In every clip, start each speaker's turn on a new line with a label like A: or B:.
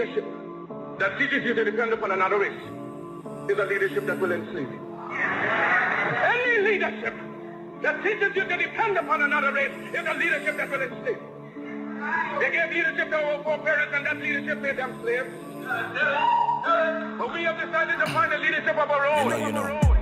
A: leadership that teaches you to depend upon another race is a leadership that will enslave you. Any leadership that teaches you to depend upon another race is a leadership that will enslave you. They gave leadership to our foreparents, and that leadership made them slaves. But we have decided to find a leadership of our own.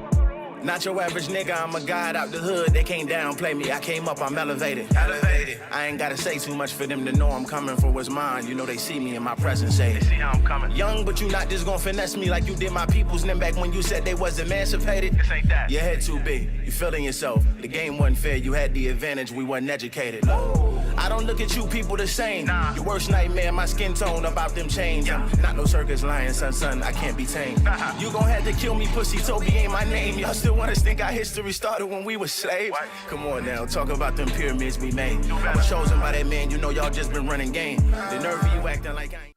B: Not your average nigga, I'm a god out the hood. They can't downplay me, I came up, I'm elevated. I ain't gotta say too much for them to know I'm coming for what's mine. You know they see me in my presence, say they see how I'm coming. Young, but you not just gonna finesse me like you did my peoples. And then back when you said they was emancipated. This ain't that. Your head too big, you feeling yourself. The game wasn't fair, you had the advantage, we wasn't educated. I don't look at you people the same. Nah. Your worst nightmare, my skin tone about them chains. Yeah. Not no circus lion, son, I can't be tamed. You gon' have to kill me, pussy, Toby ain't my name. Y'all still want us think our history started when we were slaves? What? Come on now, talk about them pyramids we made. I was chosen by that man, you know y'all just been running game. The nerve of you acting like I ain't.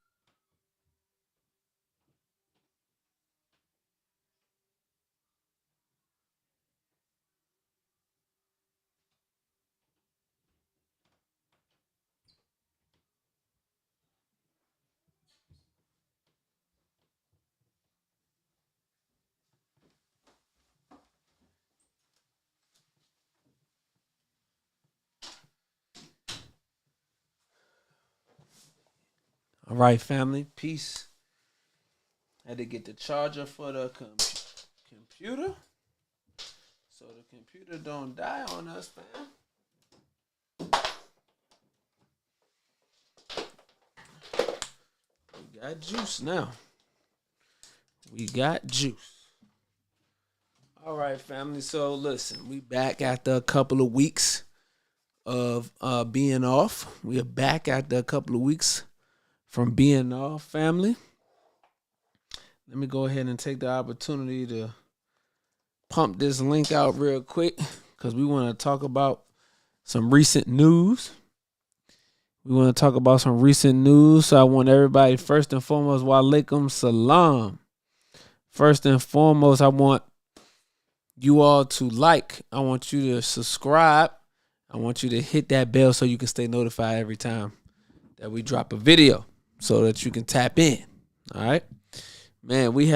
C: All right, family, peace. Had to get the charger for the computer, so the computer don't die on us, fam. We got juice now. We got juice. All right, family. So listen, we back after a couple of weeks of being off. We are back after a couple of weeks from being off, family. Let me go ahead and take the opportunity to pump this link out real quick because we want to talk about some recent news. So I want everybody, first and foremost, wa alaikum salam. First and foremost, I want you all to like. I want you to subscribe. I want you to hit that bell so you can stay notified every time that we drop a video, so that you can tap in. All right, man. We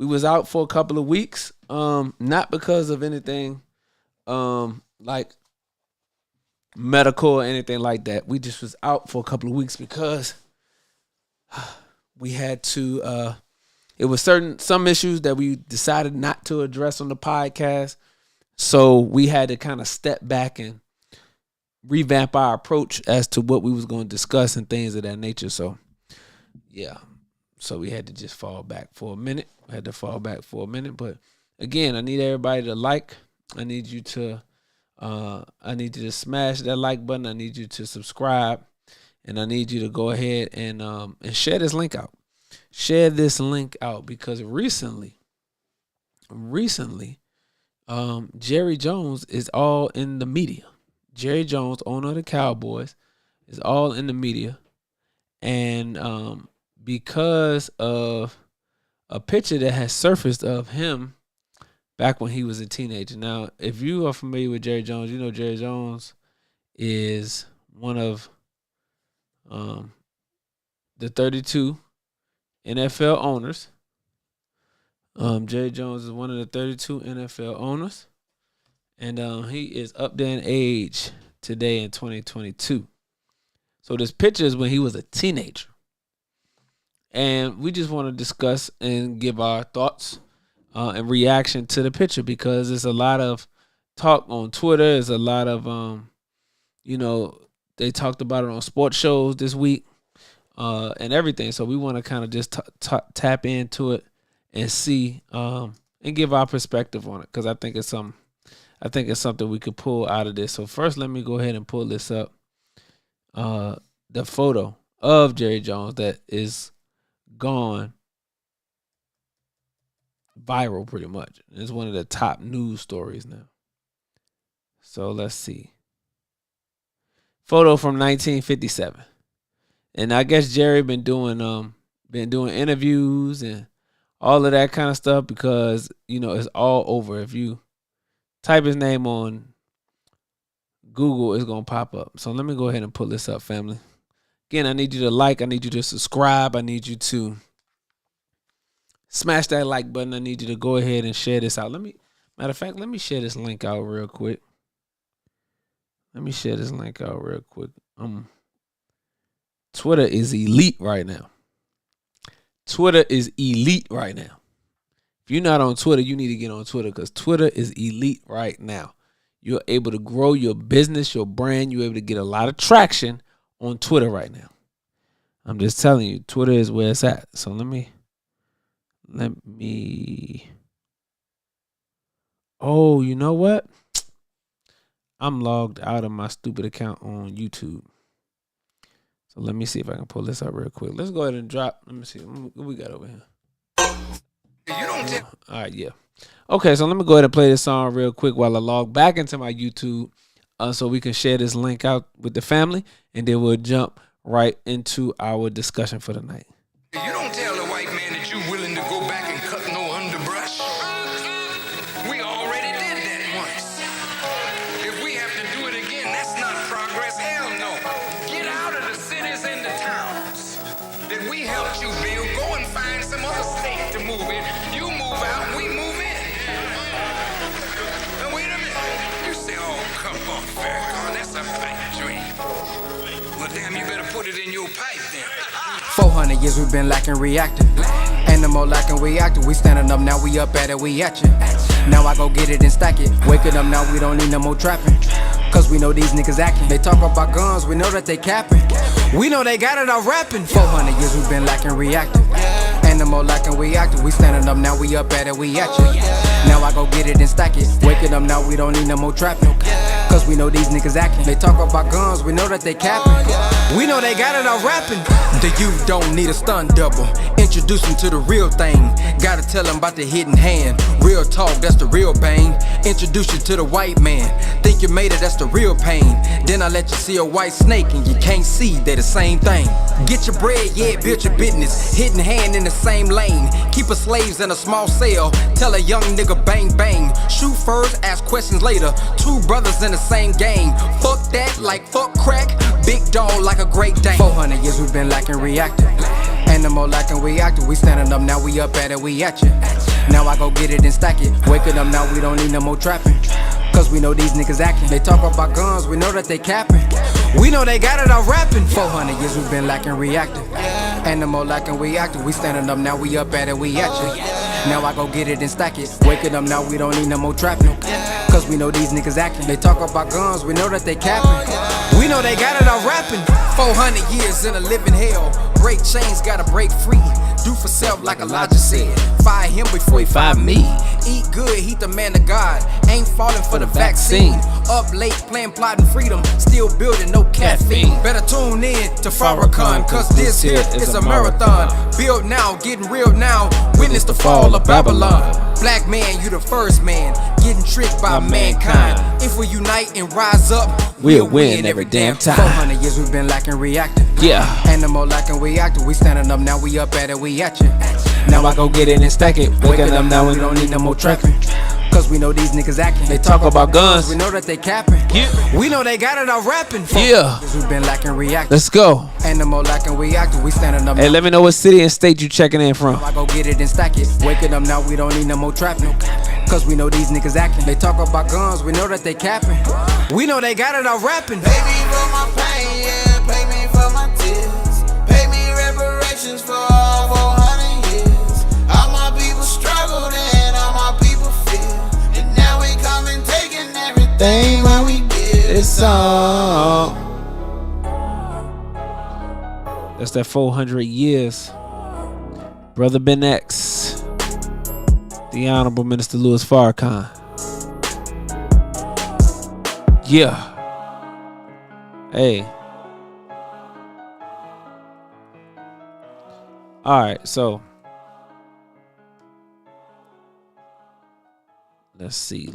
C: was out for a couple of weeks. Not because of anything, like medical or anything like that. We just was out for a couple of weeks because we had to. It was some issues that we decided not to address on the podcast, so we had to kind of step back and revamp our approach as to what we was going to discuss and things of that nature. So, yeah. So we had to just fall back for a minute. But again, I need everybody to like. I need you to smash that like button. I need you to subscribe, and I need you to go ahead and share this link out. Share this link out because recently, Jerry Jones is all in the media. Jerry Jones, owner of the Cowboys, is all in the media. And because of a picture that has surfaced of him back when he was a teenager. Now, if you are familiar with Jerry Jones, you know Jerry Jones is one of the 32 NFL owners. Jerry Jones is one of the 32 NFL owners. And he is up there in age today in 2022. So this picture is when he was a teenager. And we just want to discuss and give our thoughts and reaction to the picture because there's a lot of talk on Twitter. There's a lot of, they talked about it on sports shows this week and everything. So we want to kind of just tap into it and see and give our perspective on it because I think it's something we could pull out of this. So first, let me go ahead and pull this up. The photo of Jerry Jones that is gone viral pretty much. It's one of the top news stories now. So let's see. Photo from 1957. And I guess Jerry been doing interviews and all of that kind of stuff because, it's all over. If you type his name on Google, it's going to pop up. So let me go ahead and pull this up, family. Again, I need you to like. I need you to subscribe. I need you to smash that like button. I need you to go ahead and share this out. Matter of fact, let me share this link out real quick. Twitter is elite right now. If you're not on Twitter, you need to get on Twitter because Twitter is elite right now. You're able to grow your business, your brand. You're able to get a lot of traction on Twitter right now. I'm just telling you, Twitter is where it's at. So let me. Oh, you know what? I'm logged out of my stupid account on YouTube. So let me see if I can pull this up real quick. Let's go ahead and drop. Let me see what we got over here. All right, yeah. Okay, so let me go ahead and play this song real quick while I log back into my YouTube so we can share this link out with the family, and then we'll jump right into our discussion for the night.
D: You don't tell the white man that you're willing to go back and cut no underbrush. We already did that once. If we have to do it again, that's not progress. Hell no. Get out of the cities and the towns that we helped you build. Go and find some other state to move in. You move out, we move in. Now wait a minute. You say, oh, come on, Farrakhan, that's a pipe dream. Well, damn, you better put it in your pipe then.
E: 400 years we've been lacking reacting. Ain't no more lacking we acting. We standing up now, we up at it, we at you. Now I go get it and stack it. Waking up now, we don't need no more trapping. Cause we know these niggas acting. They talk about guns, we know that they capping. We know they got it all rapping. 400 years we've been lacking reacting. Ain't no more lacking we acting. We standing up now, we up at it, we at you. Now I go get it and stack it. Waking up now, we don't need no more trapping. Cause we know these niggas acting. They talk about guns, we know that they capping. We know they got it all rapping. The youth don't need a stunt double. Introduce them to the real thing. Gotta tell them about the hidden hand. Real talk, that's the real pain. Introduce you to the white man. Think you made it, that's the real pain. Then I let you see a white snake and you can't see they the same thing. Get your bread, yeah, build your business. Hidden hand in the same lane. Keep a slaves in a small cell. Tell a young nigga bang bang. Shoot first, ask questions later. Two brothers in the same game. Fuck that like fuck crack. Big dog like a great Dane. 400 years we've been lacking reacting. Ain't no more lacking we acting. We standing up now, we up at it, we at you. Now I go get it and stack it. Waking up now, we don't need no more trapping. Cause we know these niggas acting. They talk about guns, we know that they capping. We know they got it all rapping. 400 years we've been lacking reacting. Ain't no more lacking we acting. We standing up now, we up at it, we at you. Now I go get it and stack it. Waking up now, we don't need no more trapping. Cause we know these niggas acting. They talk about guns, we know that they capping. We know they got it all rapping. 400 years in a living hell. Break chains, gotta break free. Do for self like Elijah said. Fire him before he fire me. Eat good, he the man of God. Ain't falling for the vaccine. Up late, playing, plotting freedom. Still building, no caffeine. Better tune in to Farrakhan, cause this here is a marathon. Build now, getting real now. Witness the fall of Babylon. Black man, you the first man. Getting tricked by mankind. If we unite and rise up,
C: We'll win every damn time.
E: 400 years we've been lacking reacting.
C: Yeah.
E: Ain't no more lacking we acting. We standing up now, we up at it, we at you.
C: Now I go get it and stack it. Waking up now,
E: we don't need no more trapping. Cause we know these niggas acting.
C: They talk about guns.
E: We know that they capping.
C: Yeah.
E: We know they got it all rapping.
C: Yeah.
E: We've been lacking reacting.
C: Let's go.
E: Ain't no more lacking we acting. We standing up
C: Hey,
E: now.
C: let me know what city and state you checking in from.
E: I go get it and stack it. Waking up now, we don't need no more trapping. Cause we know these niggas acting. They talk about guns, we know that they capping. We know they got it all rapping.
F: Pay me for my pain, yeah, pay me for my tears. Pay me reparations for all 400 years. All my people struggled and all my people feel. And now we come and taking everything while we give
C: This song. That's that 400 years. Brother Ben X. The Honorable Minister Louis Farrakhan. Yeah. Hey. Alright, so. Let's see.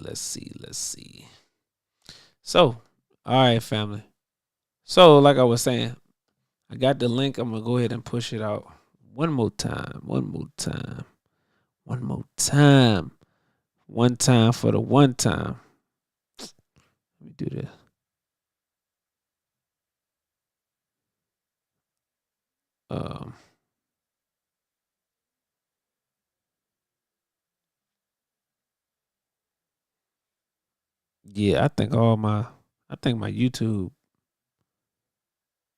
C: So, alright, family. So, like I was saying, I got the link. I'm going to go ahead and push it out one more time. One time for the one time. Let me do this. Um, yeah, I think my YouTube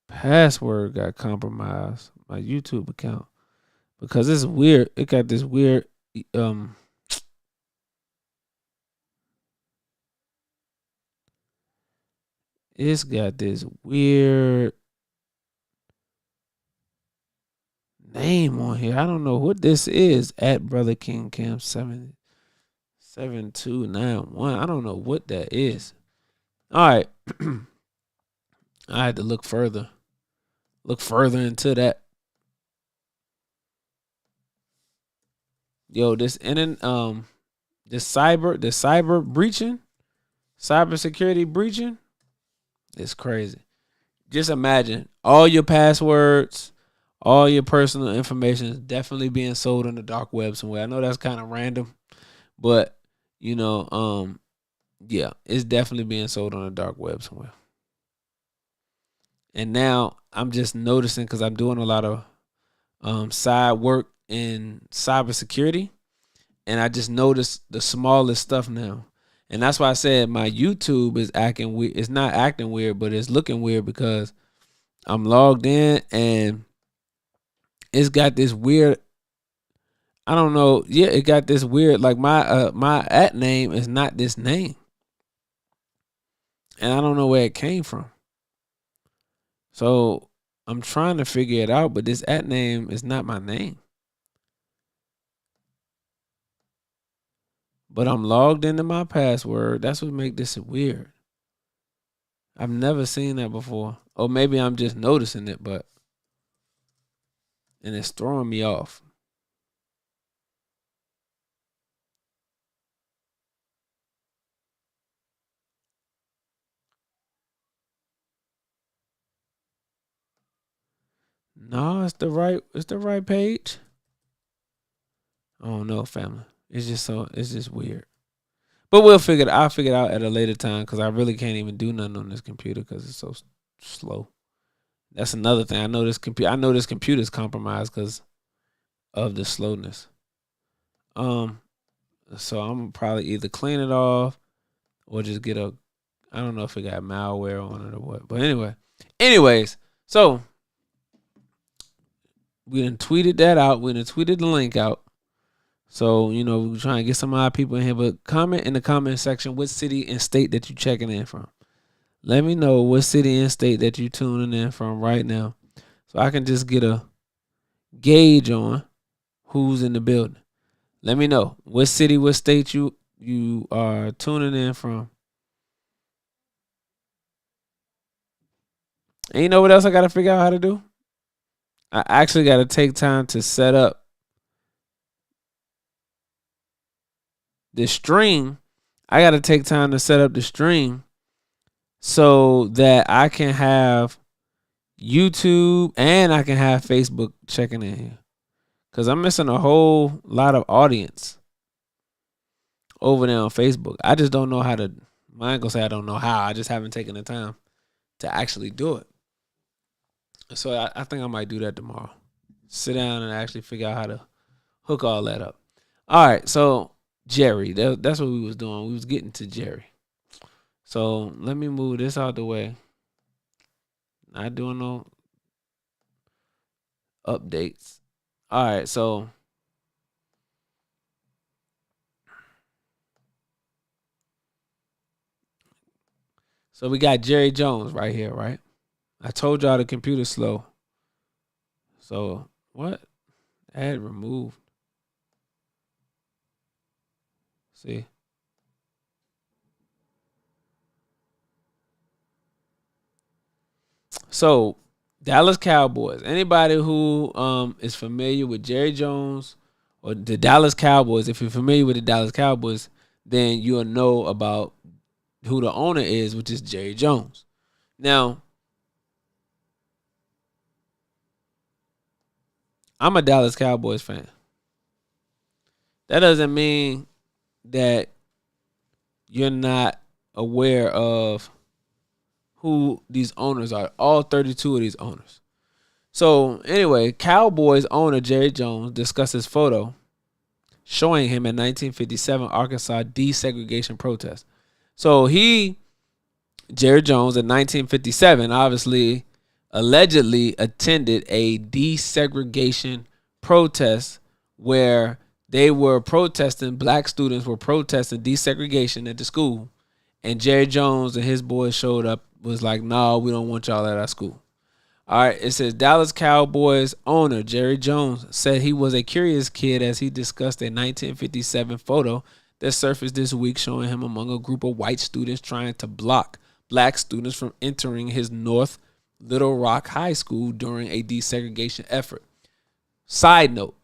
C: password got compromised. My YouTube account because it's weird. It got this weird. Um, it's got this weird name on here. I don't know what this is. At Brother King Cam 77291. I don't know what that is. All right. I had to look further into that. Yo, this cyber breaching, cyber security breaching, it's crazy. Just imagine all your passwords, all your personal information is definitely being sold on the dark web somewhere. I know that's kind of random, but yeah, it's definitely being sold on the dark web somewhere. And now I'm just noticing because I'm doing a lot of side work in cybersecurity, and I just noticed the smallest stuff now. And that's why I said my YouTube is acting weird. It's not acting weird, but it's looking weird because I'm logged in and it's got this weird. I don't know. Yeah, it got this weird. Like my at name is not this name, and I don't know where it came from. So I'm trying to figure it out, but this at name is not my name. But I'm logged into my password. That's what make this weird. I've never seen that before. Or maybe I'm just noticing it, and it's throwing me off. No, it's the right page. I don't know, family. It's just weird. But I'll figure it out at a later time because I really can't even do nothing on this computer because it's so slow. That's another thing. I know this computer is compromised because of the slowness. So I'm probably either clean it off or just get I don't know if it got malware on it or what. But anyways, so we done tweeted that out. We done tweeted the link out. So, we're trying to get some of our people in here. But comment in the comment section what city and state that you checking in from. Let me know what city and state that you tuning in from right now. So I can just get a gauge on who's in the building. Let me know what city, what state you are tuning in from. And you know what else I got to figure out how to do? I actually got to take time to set up the stream. I got to take time to set up the stream so that I can have YouTube and I can have Facebook checking in here. Because I'm missing a whole lot of audience over there on Facebook. I just don't know how to. I ain't gonna say I don't know how. I just haven't taken the time to actually do it. So I think I might do that tomorrow. Sit down and actually figure out how to hook all that up. All right, so Jerry, that's what we was doing. We was getting to Jerry. So let me move this out the way. Not doing no updates. All right, so we got Jerry Jones right here, right? I told y'all the computer's slow. So what? Add removed. See. So Dallas Cowboys. Anybody who is familiar with Jerry Jones or the Dallas Cowboys, if you're familiar with the Dallas Cowboys, then you'll know about who the owner is, which is Jerry Jones. Now, I'm a Dallas Cowboys fan. That doesn't mean that you're not aware of who these owners are. All 32 of these owners. So anyway, Cowboys owner Jerry Jones discusses photo showing him in 1957 Arkansas desegregation protest. So Jerry Jones in 1957 obviously allegedly attended a desegregation protest where they were protesting, black students were protesting desegregation at the school, and Jerry Jones and his boys showed up, was like, no, we don't want y'all at our school. All right, it says Dallas Cowboys owner Jerry Jones said he was a curious kid as he discussed a 1957 photo that surfaced this week showing him among a group of white students trying to block black students from entering his North Little Rock High School during a desegregation effort. Side note,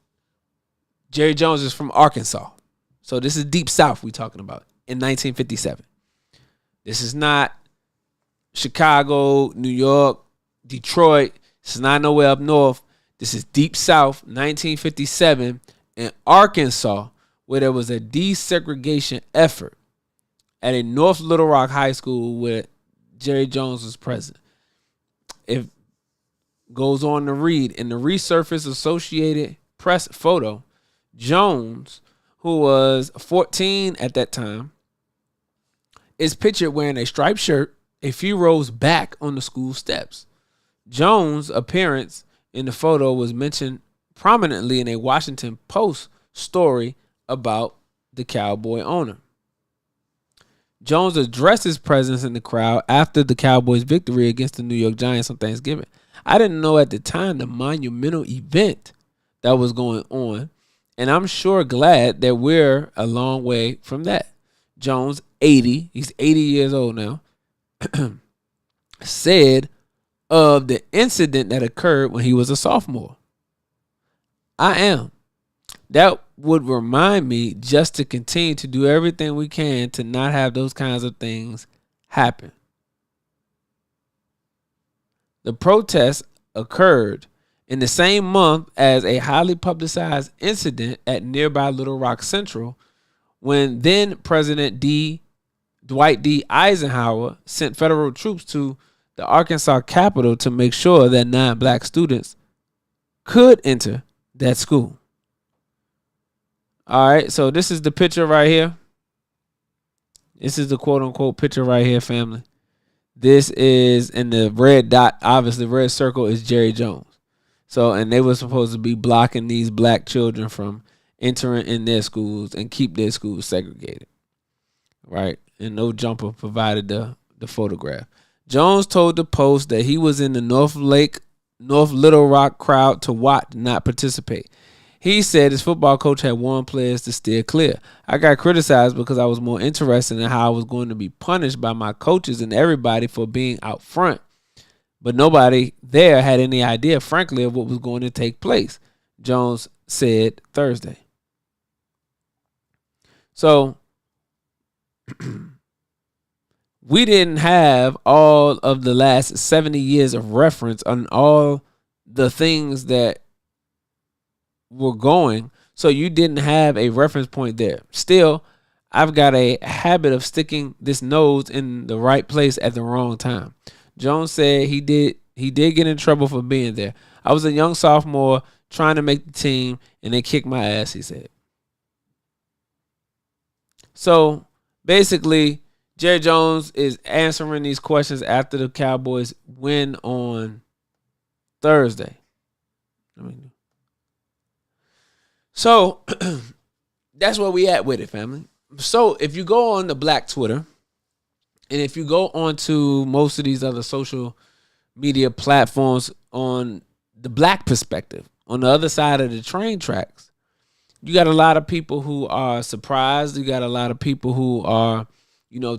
C: Jerry Jones is from Arkansas. So this is Deep South we talking about in 1957. This is not Chicago, New York, Detroit. This is not nowhere up north. This is Deep South, 1957 in Arkansas, where there was a desegregation effort at a North Little Rock High School where Jerry Jones was present. It goes on to read, in the resurfaced Associated Press photo, Jones, who was 14 at that time, is pictured wearing a striped shirt a few rows back on the school steps. Jones' appearance in the photo was mentioned prominently in a Washington Post story about the Cowboy owner. Jones addressed his presence in the crowd after the Cowboys' victory against the New York Giants on Thanksgiving. I didn't know at the time the monumental event that was going on, and I'm sure glad that we're a long way from that. Jones, 80, he's 80 years old now, said of the incident that occurred when he was a sophomore. I am. That would remind me just to continue to do everything we can to not have those kinds of things happen. The protest occurred in the same month as a highly publicized incident at nearby Little Rock Central when then President Dwight D. Eisenhower sent federal troops to the Arkansas Capitol to make sure that non-black students could enter that school. All right, so this is the picture right here. This is the quote-unquote picture right here, family. This is in the red dot. Obviously, red circle is Jerry Jones. So, and they were supposed to be blocking these black children from entering in their schools and keep their schools segregated. Right? And no jumper provided the photograph. Jones told the Post that he was in the North Little Rock crowd to watch, not participate. He said his football coach had warned players to steer clear. I got criticized because I was more interested in how I was going to be punished by my coaches and everybody for being out front. But nobody there had any idea, frankly, of what was going to take place, Jones said Thursday. So we didn't have all of the last 70 years of reference on all the things that were going. So you didn't have a reference point there. Still, I've got a habit of sticking this nose in the right place at the wrong time. Jones said he did get in trouble for being there. I was a young sophomore trying to make the team, and they kicked my ass, he said. So basically, Jerry Jones is answering these questions after the Cowboys win on Thursday. So that's where we at with it, family. So if you go on the Black Twitter, and if you go on to most of these other social media platforms on the black perspective, on the other side of the train tracks, you got a lot of people who are surprised. You got a lot of people who are,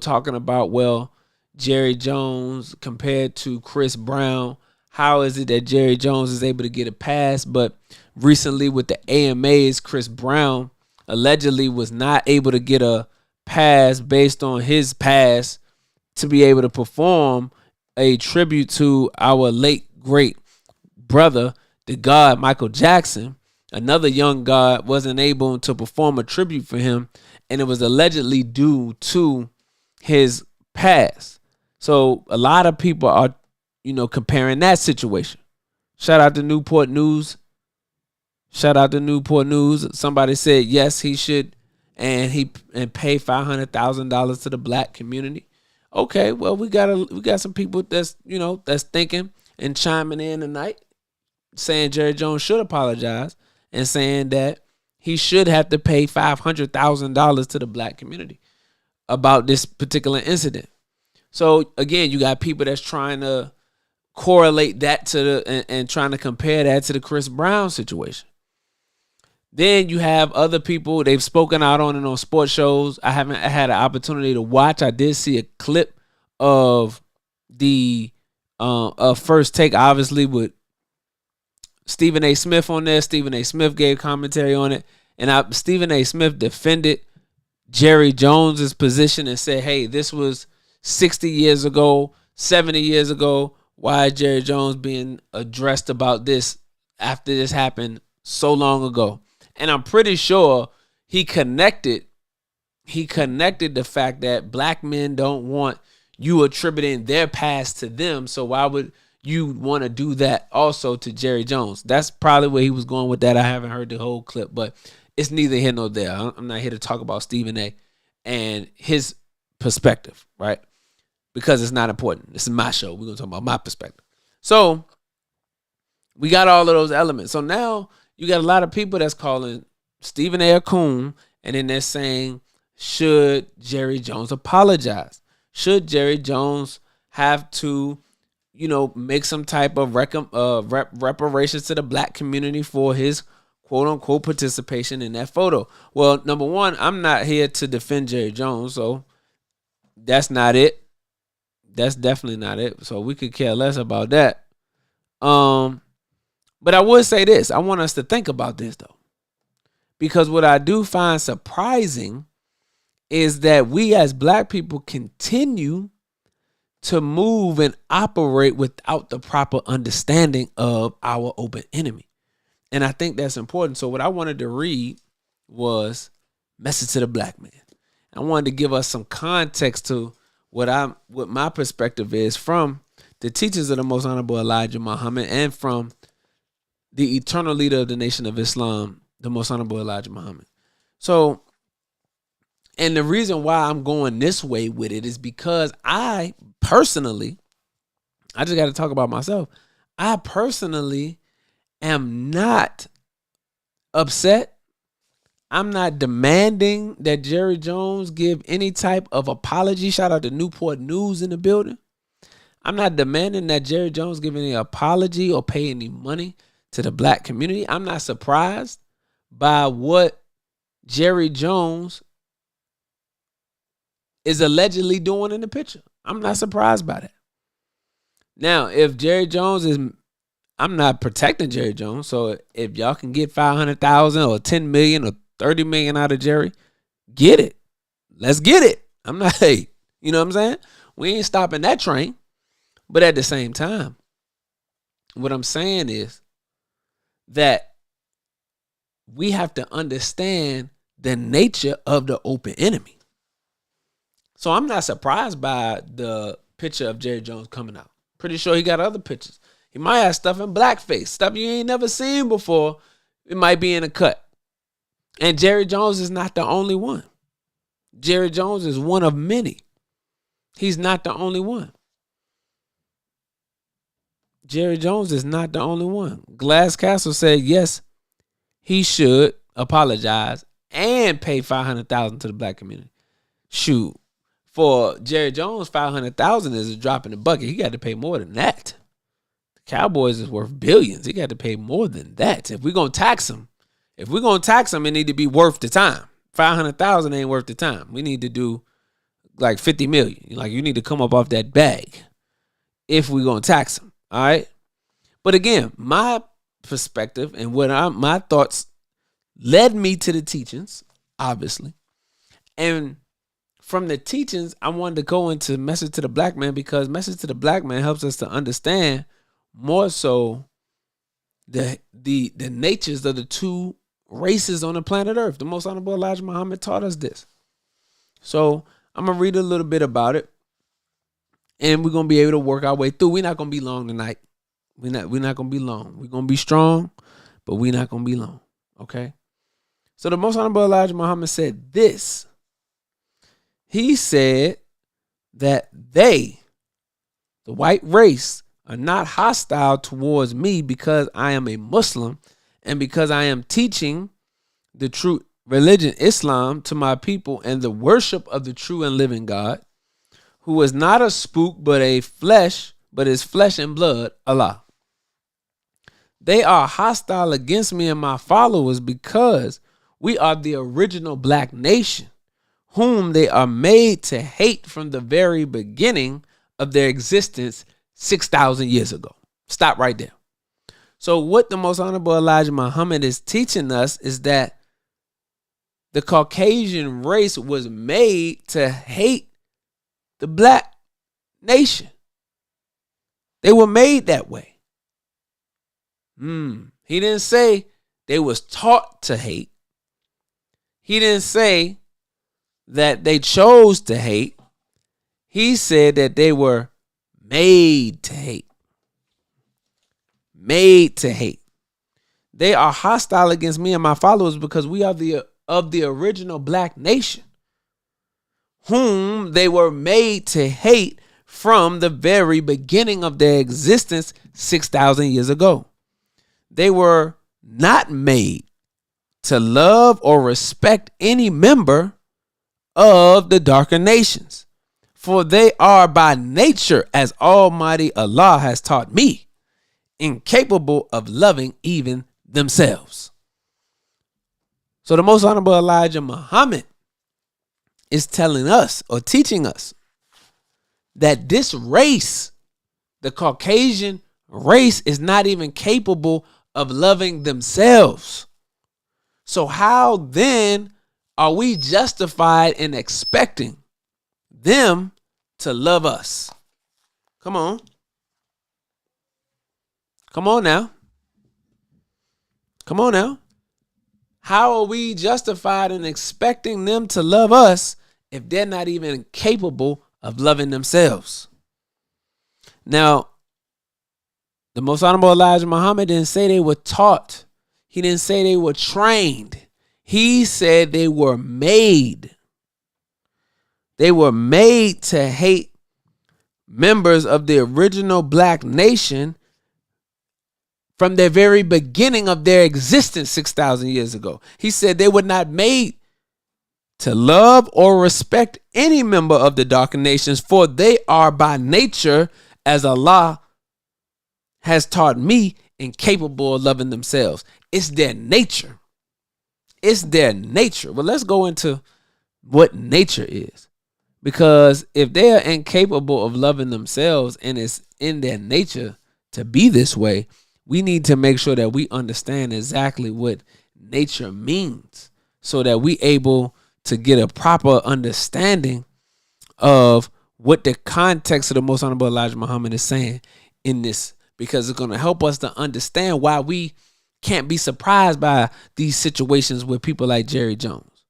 C: talking about, well, Jerry Jones compared to Chris Brown. How is it that Jerry Jones is able to get a pass? But recently with the AMAs, Chris Brown allegedly was not able to get a pass based on his past to be able to perform a tribute to our late great brother, the God Michael Jackson. Another young God wasn't able to perform a tribute for him, and it was allegedly due to his past. So a lot of people are, comparing that situation Shout out to Newport News. Somebody said yes, he should, and pay $500,000 to the black community. Okay, well we got some people that's thinking and chiming in tonight, saying Jerry Jones should apologize and saying that he should have to pay $500,000 to the black community about this particular incident. So again, you got people that's trying to correlate that to and trying to compare that to the Chris Brown situation. Then you have other people, they've spoken out on it on sports shows. I haven't had an opportunity to watch. I did see a clip of the First Take, obviously, with Stephen A. Smith on there. Stephen A. Smith gave commentary on it. And Stephen A. Smith defended Jerry Jones's position and said, hey, this was 60 years ago, 70 years ago. Why is Jerry Jones being addressed about this after this happened so long ago? And I'm pretty sure he connected the fact that black men don't want you attributing their past to them. So why would you want to do that also to Jerry Jones? That's probably where he was going with that. I haven't heard the whole clip, but it's neither here nor there. I'm not here to talk about Stephen A. and his perspective, right? Because it's not important. This is my show. We're going to talk about my perspective. So we got all of those elements. So now you got a lot of people that's calling Stephen A. a coon, and then they're saying, should Jerry Jones apologize? Should Jerry Jones have to, make some type of reparations to the black community for his quote-unquote participation in that photo? Well, number one, I'm not here to defend Jerry Jones, so that's not it. That's definitely not it. So we could care less about that. But I would say this. I want us to think about this, though. Because what I do find surprising is that we as black people continue to move and operate without the proper understanding of our open enemy. And I think that's important. So what I wanted to read was Message to the Black Man. I wanted to give us some context to what my perspective is from the teachings of the Most Honorable Elijah Muhammad and from the eternal leader of the Nation of Islam, the Most Honorable Elijah Muhammad. So, and the reason why I'm going this way with it is because I personally, I just got to talk about myself. I personally am not upset. I'm not demanding that Jerry Jones give any type of apology. Shout out to Newport News in the building. I'm not demanding that Jerry Jones give any apology or pay any money to the black community. I'm not surprised by what Jerry Jones is allegedly doing in the picture. I'm not surprised by that. Now, if Jerry Jones is, I'm not protecting Jerry Jones. So if y'all can get 500,000 or 10 million or 30 million out of Jerry, get it. Let's get it. I'm not, hey, you know what I'm saying? We ain't stopping that train. But at the same time, what I'm saying is that we have to understand the nature of the open enemy. So I'm not surprised by the picture of Jerry Jones coming out. Pretty sure he got other pictures. He might have stuff in blackface, stuff you ain't never seen before. It might be in a cut. And Jerry Jones is not the only one. Jerry Jones is one of many. He's not the only one. Jerry Jones is not the only one. Glass Castle said, yes, he should apologize and pay $500,000 to the black community. Shoot, for Jerry Jones, $500,000 is a drop in the bucket. He got to pay more than that. The Cowboys is worth billions. He got to pay more than that. If we're going to tax him, it need to be worth the time. $500,000 ain't worth the time. We need to do like 50 million. Like, you need to come up off that bag if we're going to tax him. All right. But again, my perspective and my thoughts led me to the teachings, obviously. And from the teachings, I wanted to go into Message to the Black Man, because Message to the Black Man helps us to understand more so the natures of the two races on the planet Earth. The Most Honorable Elijah Muhammad taught us this. So I'm going to read a little bit about it, and we're going to be able to work our way through. We're not going to be long tonight. We're not gonna be long. We're gonna be strong, but we're not gonna be long. Okay. So the Most Honorable Elijah Muhammad said this. He said that they, the white race, are not hostile towards me because I am a Muslim and because I am teaching the true religion, Islam, to my people and the worship of the true and living God, who is not a spook but is flesh and blood, Allah. They are hostile against me and my followers because we are the original black nation, whom they are made to hate from the very beginning of their existence 6,000 years ago. Stop right there. So what the Most Honorable Elijah Muhammad is teaching us is that the Caucasian race was made to hate the black nation. They were made that way. He didn't say they was taught to hate. He didn't say that they chose to hate. He said that they were made to hate. Made to hate. They are hostile against me and my followers because we are of the original black nation, whom they were made to hate from the very beginning of their existence 6,000 years ago. They were not made to love or respect any member of the darker nations, for they are by nature, as Almighty Allah has taught me, incapable of loving even themselves. So the Most Honorable Elijah Muhammad is telling us or teaching us that this race, the Caucasian race, is not even capable of loving themselves. So how then are we justified in expecting them to love us? Come on. Come on now. Come on now. How are we justified in expecting them to love us if they're not even capable of loving themselves? Now, the Most Honorable Elijah Muhammad didn't say they were taught. He didn't say they were trained. He said they were made. They were made to hate members of the original black nation from the very beginning of their existence 6,000 years ago. He said they were not made to love or respect any member of the darker nations, for they are by nature, as Allah has taught me, incapable of loving themselves. It's their nature. It's their nature. Well, let's go into what nature is. Because if they are incapable of loving themselves and it's in their nature to be this way, we need to make sure that we understand exactly what nature means so that we able to get a proper understanding of what the context of the Most Honorable Elijah Muhammad is saying in this, because it's going to help us to understand why we can't be surprised by these situations with people like Jerry Jones.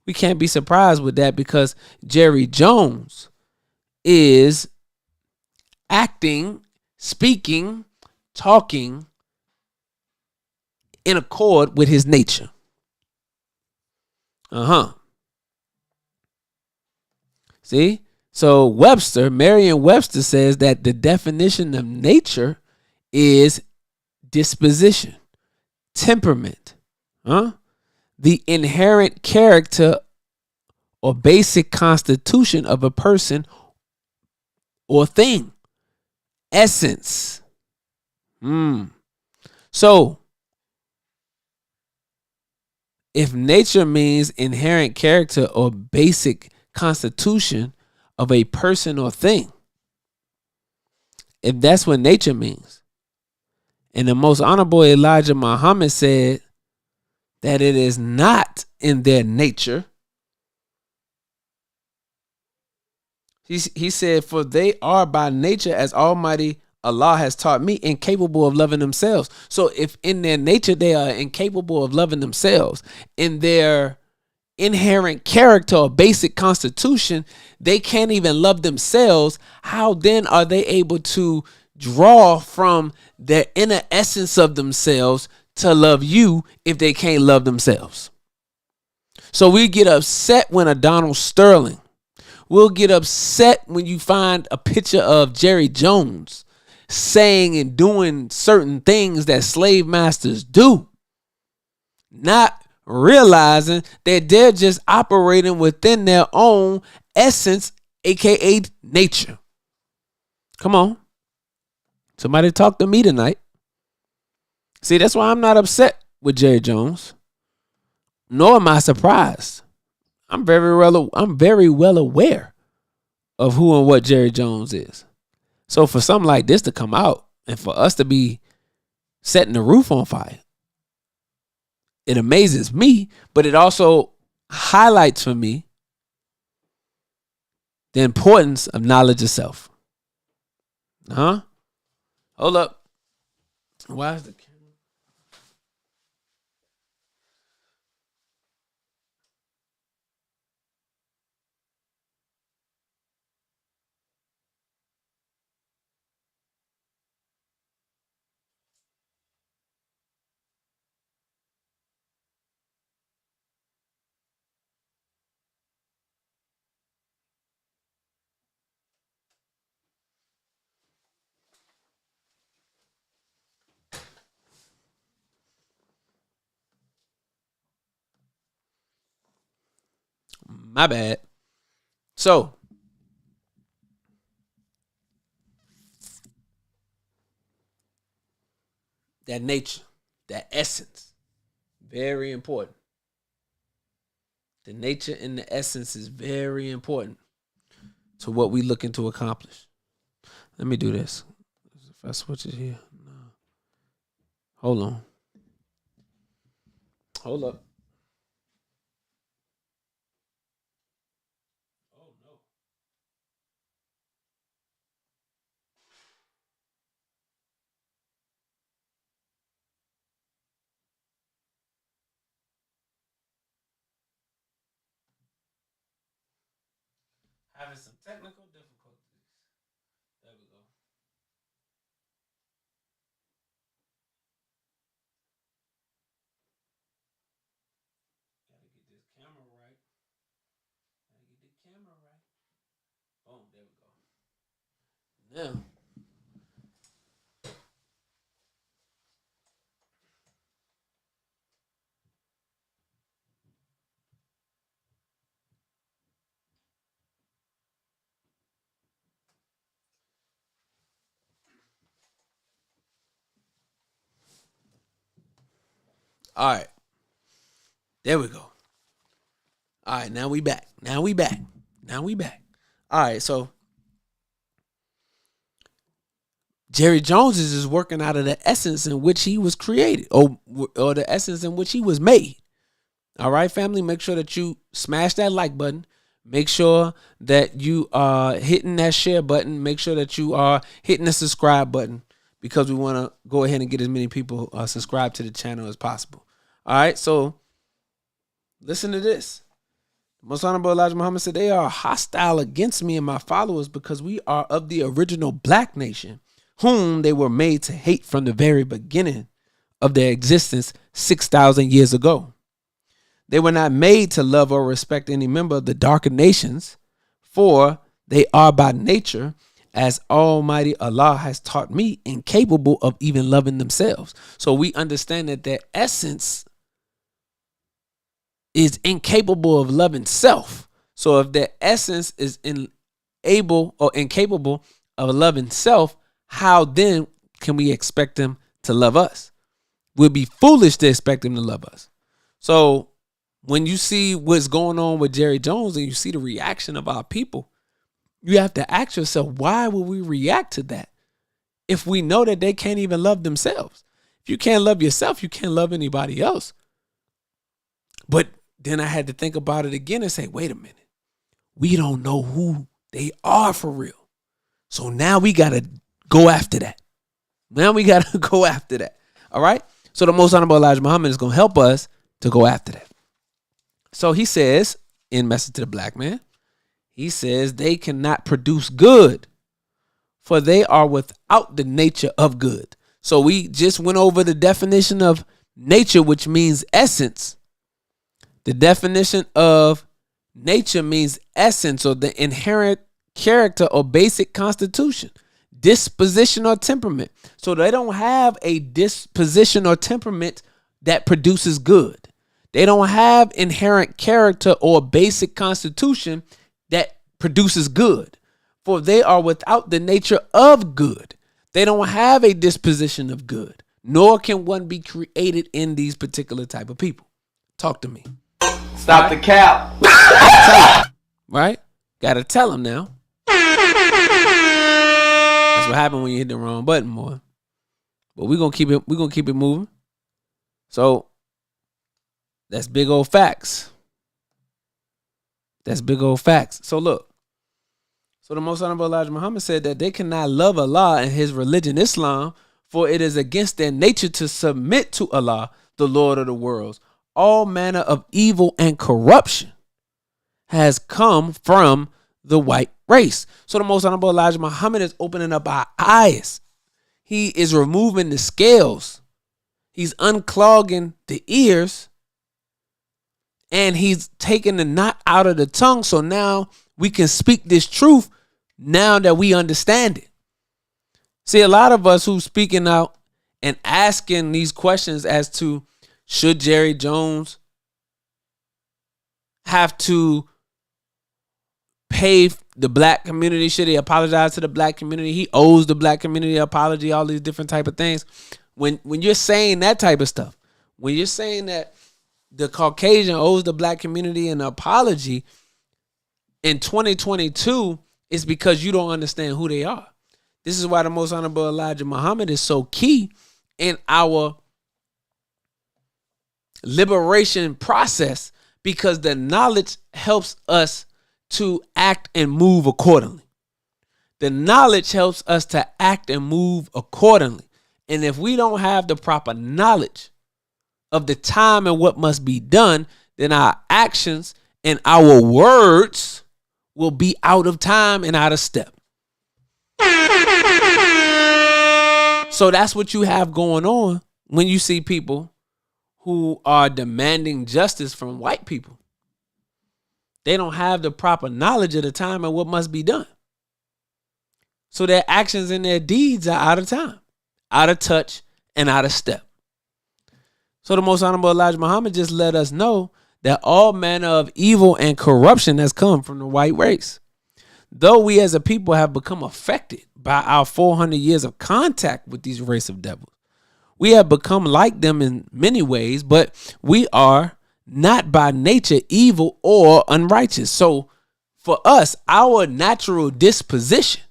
C: We can't be surprised with that because Jerry Jones is acting, speaking, talking in accord with his nature. See? So Merriam-Webster says that the definition of nature is disposition, temperament, the inherent character or basic constitution of a person or thing, essence. So, if nature means inherent character or basic constitution of a person or thing, if that's what nature means, and the Most Honorable Elijah Muhammad said that it is not in their nature, he said, for they are by nature, as Almighty Allah has taught me, incapable of loving themselves. So if in their nature they are incapable of loving themselves, in their inherent character or basic constitution, they can't even love themselves, how then are they able to draw from their inner essence of themselves to love you if they can't love themselves. So we get upset when a Donald Sterling. We'll get upset when you find a picture of Jerry Jones saying and doing certain things that slave masters do, not realizing that they're just operating within their own essence, aka nature. Come on. Somebody talk to me tonight. See, that's why I'm not upset with Jerry Jones, nor am I surprised. I'm very well aware of who and what Jerry Jones is. So for something like this to come out and for us to be setting the roof on fire, it amazes me, but it also highlights for me the importance of knowledge of self. Hold up. Why is the camera? My bad. So, that nature, that essence, very important. The nature and the essence is very important to what we looking to accomplish. Let me do this. If I switch it here. No. Hold on. Hold up. Oh no. Having some technical difficulties. There we go. Gotta get this camera right. Gotta get the camera right. Boom, there we go. Now, all right. There we go. All right, now we back. Now we back. All right, so Jerry Jones is just working out of the essence in which he was created, or the essence in which he was made. All right, family, make sure that you smash that like button. Make sure that you are hitting that share button. Make sure that you are hitting the subscribe button, because we want to go ahead and get as many people subscribed to the channel as possible. All right, so listen to this. Most Honorable Elijah Muhammad said, they are hostile against me and my followers because we are of the original black nation, whom they were made to hate from the very beginning of their existence 6,000 years ago. They were not made to love or respect any member of the darker nations, for they are by nature, as Almighty Allah has taught me, incapable of even loving themselves. So we understand that their essence is incapable of loving self. So if their essence is incapable of loving self, how then can we expect them to love us? We'd be foolish to expect them to love us. So when you see what's going on with Jerry Jones and you see the reaction of our people, you have to ask yourself, why would we react to that if we know that they can't even love themselves? If you can't love yourself, you can't love anybody else. But then I had to think about it again and say, wait a minute. We don't know who they are for real. So now we got to go after that. All right. So the Most Honorable Elijah Muhammad is going to help us to go after that. So he says in Message to the Black Man, he says they cannot produce good, for they are without the nature of good. So we just went over the definition of nature, which means essence. The definition of nature means essence, or the inherent character or basic constitution, disposition or temperament. So they don't have a disposition or temperament that produces good. They don't have inherent character or basic constitution that produces good. For they are without the nature of good. They don't have a disposition of good, nor can one be created in these particular type of people. Talk to me.
G: Stop the cap.
C: Right? Gotta tell them now. That's what happened when you hit the wrong button, boy. But we're gonna keep it moving. So that's big old facts. That's big old facts. So look. So the Most Honorable Elijah Muhammad said that they cannot love Allah and his religion, Islam, for it is against their nature to submit to Allah, the Lord of the worlds. All manner of evil and corruption has come from the white race. So the Most Honorable Elijah Muhammad is opening up our eyes. He is removing the scales. He's unclogging the ears. And he's taking the knot out of the tongue. So now we can speak this truth now that we understand it. See, a lot of us who speaking out and asking these questions as to should Jerry Jones have to pay the black community? Should he apologize to the black community? He owes the black community an apology, all these different type of things. When you're saying that type of stuff, when you're saying that the Caucasian owes the black community an apology in 2022, it's because you don't understand who they are. This is why the Most Honorable Elijah Muhammad is so key in our liberation process, because the knowledge helps us to act and move accordingly. The knowledge helps us to act and move accordingly. And if we don't have the proper knowledge of the time and what must be done, then our actions and our words will be out of time and out of step. So that's what you have going on when you see people who are demanding justice from white people. They don't have the proper knowledge of the time and what must be done. So their actions and their deeds are out of time, out of touch, and out of step. So the Most Honorable Elijah Muhammad just let us know that all manner of evil and corruption has come from the white race. Though we as a people have become affected by our 400 years of contact with these race of devils, we have become like them in many ways, but we are not by nature evil or unrighteous. So for us, our natural disposition,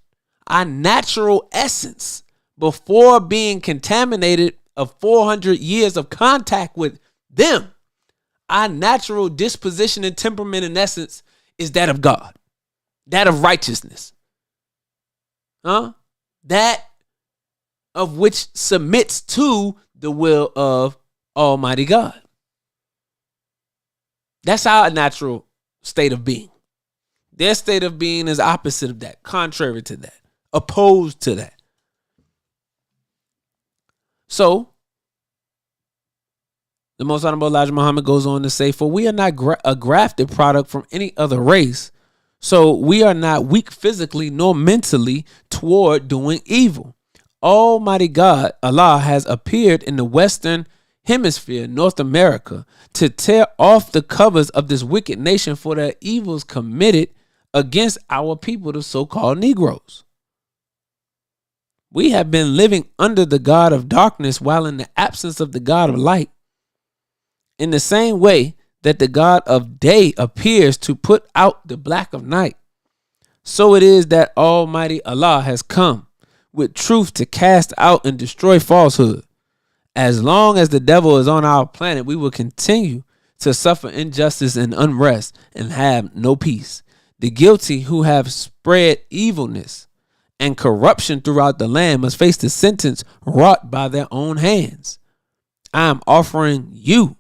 C: our natural essence, before being contaminated of 400 years of contact with them, our natural disposition and temperament and essence is that of God, that of righteousness, that of which submits to the will of Almighty God. That's our natural state of being. Their state of being is opposite of that, contrary to that, opposed to that. So, the Most Honorable Elijah Muhammad goes on to say, for we are not a grafted product from any other race, so we are not weak physically nor mentally toward doing evil. Almighty God, Allah, has appeared in the Western Hemisphere, North America, to tear off the covers of this wicked nation for their evils committed against our people, the so-called Negroes. We have been living under the God of darkness while in the absence of the God of light. In the same way that the God of day appears to put out the black of night, so it is that Almighty Allah has come with truth to cast out and destroy falsehood. As long as the devil is on our planet, we will continue to suffer injustice and unrest and have no peace. The guilty who have spread evilness and corruption throughout the land must face the sentence wrought by their own hands. I am offering you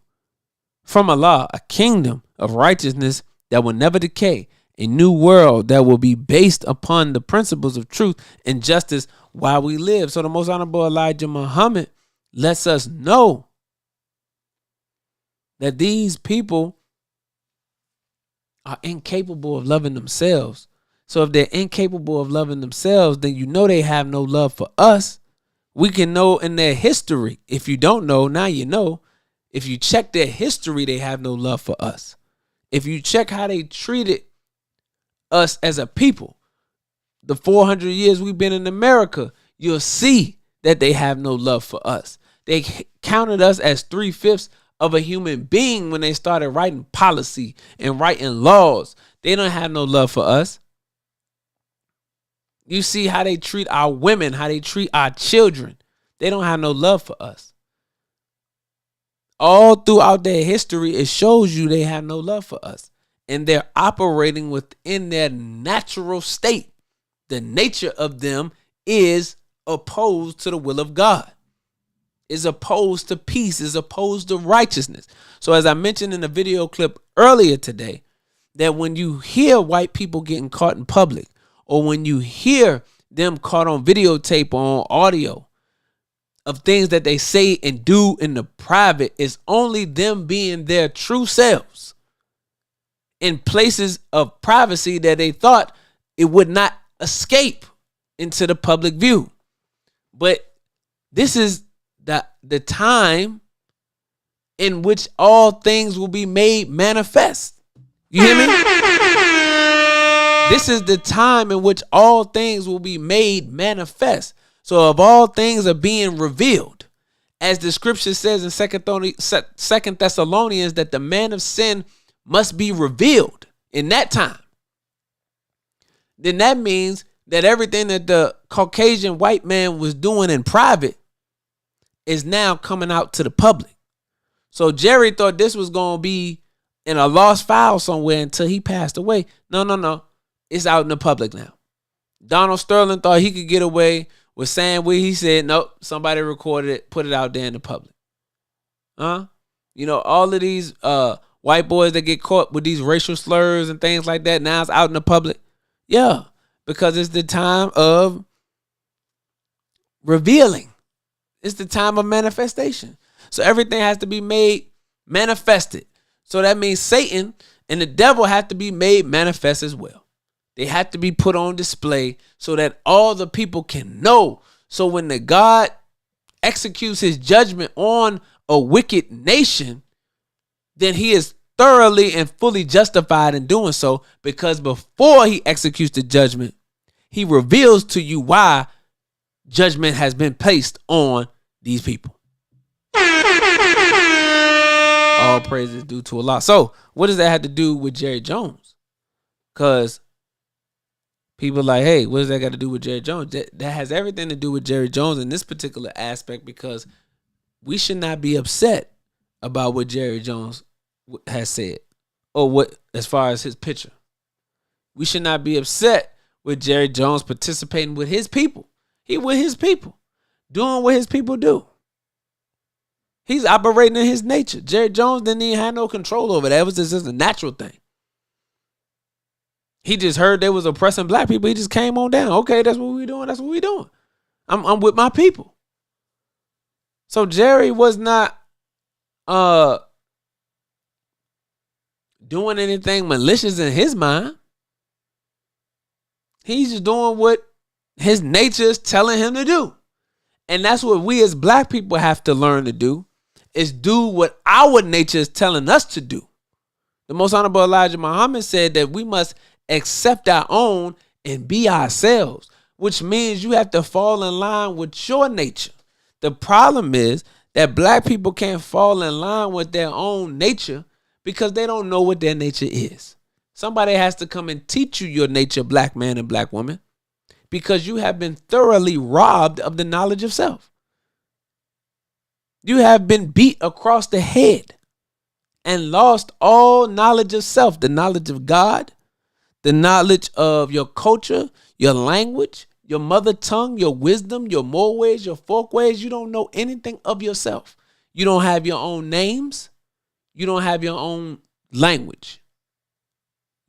C: from Allah a kingdom of righteousness that will never decay A new world that will be based upon the principles of truth and justice while we live. So the Most Honorable Elijah Muhammad lets us know that these people are incapable of loving themselves. So if they're incapable of loving themselves, then you know they have no love for us. We can know in their history. If you don't know, now you know. If you check their history, they have no love for us. If you check how they treated us as a people, the 400 years we've been in America, you'll see that they have no love for us. They counted us as 3/5 of a human being when they started writing policy and writing laws. They don't have no love for us. You see how they treat our women, how they treat our children. They don't have no love for us. All throughout their history, it shows you they have no love for us. And they're operating within their natural state. The nature of them is opposed to the will of God, is opposed to peace, is opposed to righteousness. So as I mentioned in the video clip earlier today, that when you hear white people getting caught in public, or when you hear them caught on videotape or on audio of things that they say and do in the private, it's only them being their true selves in places of privacy that they thought it would not escape into the public view. But this is the time in which all things will be made manifest. You hear me? This is the time in which all things will be made manifest. So if all things are being revealed, as the scripture says in Second Thessalonians, that the man of sin must be revealed in that time, then that means that everything that the Caucasian white man was doing in private is now coming out to the public. So Jerry thought this was going to be in a lost file somewhere until he passed away. No. It's out in the public now. Donald Sterling thought he could get away with saying what he said. Nope, somebody recorded it, put it out there in the public. You know, all of these white boys that get caught with these racial slurs and things like that, now it's out in the public. Yeah, because it's the time of revealing. It's the time of manifestation. So everything has to be made manifested. So that means Satan and the devil have to be made manifest as well. They have to be put on display so that all the people can know. So when the God executes his judgment on a wicked nation, then he is thoroughly and fully justified in doing so, because before he executes the judgment, he reveals to you why judgment has been placed on these people. All praise is due to Allah. So what does that have to do with Jerry Jones? Because people are like, hey, what does that got to do with Jerry Jones? That has everything to do with Jerry Jones in this particular aspect, because we should not be upset about what Jerry Jones has said, or what, as far as his picture. We should not be upset with Jerry Jones participating with his people. He with his people, doing what his people do. He's operating in his nature. Jerry Jones didn't even have no control over that. It was just a natural thing. He just heard they was oppressing black people. He just came on down. Okay, that's what we doing. That's what we doing. I'm with my people. So Jerry was not doing anything malicious in his mind. He's just doing what his nature is telling him to do. And that's what we as black people have to learn to do, is do what our nature is telling us to do. The Most Honorable Elijah Muhammad said that we must accept our own and be ourselves, which means you have to fall in line with your nature. The problem is that black people can't fall in line with their own nature because they don't know what their nature is. Somebody has to come and teach you your nature, black man and black woman, because you have been thoroughly robbed of the knowledge of self. You have been beat across the head and lost all knowledge of self, the knowledge of God, the knowledge of your culture, your language, your mother tongue, your wisdom, your more ways, your folk ways. You don't know anything of yourself. You don't have your own names. You don't have your own language.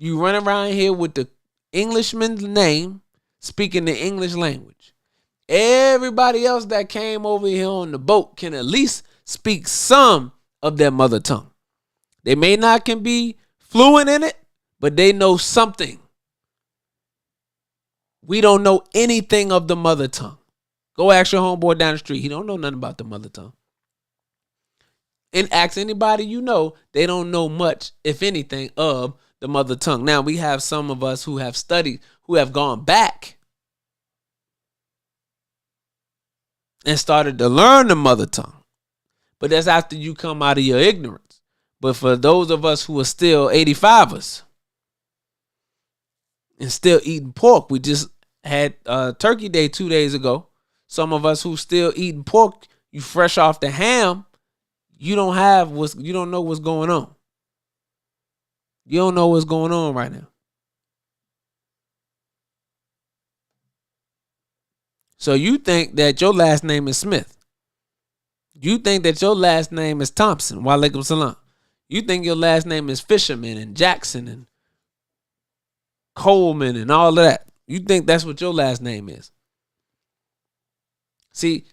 C: You run around here with the Englishman's name, speaking the English language. Everybody else that came over here on the boat can at least speak some of their mother tongue. They may not can be fluent in it, but they know something. We don't know anything of the mother tongue. Go ask your homeboy down the street. He don't know nothing about the mother tongue. And ask anybody you know, they don't know much, if anything, of the mother tongue. Now, we have some of us who have studied, who have gone back and started to learn the mother tongue. But that's after you come out of your ignorance. But for those of us who are still 85ers and still eating pork, we just had Turkey Day 2 days ago. Some of us who still eating pork, you fresh off the ham, you don't know what's going on. You don't know what's going on right now. So you think that your last name is Smith. You think that your last name is Thompson. Walaikum salam. You think your last name is Fisherman and Jackson and Coleman and all of that. You think that's what your last name is. See,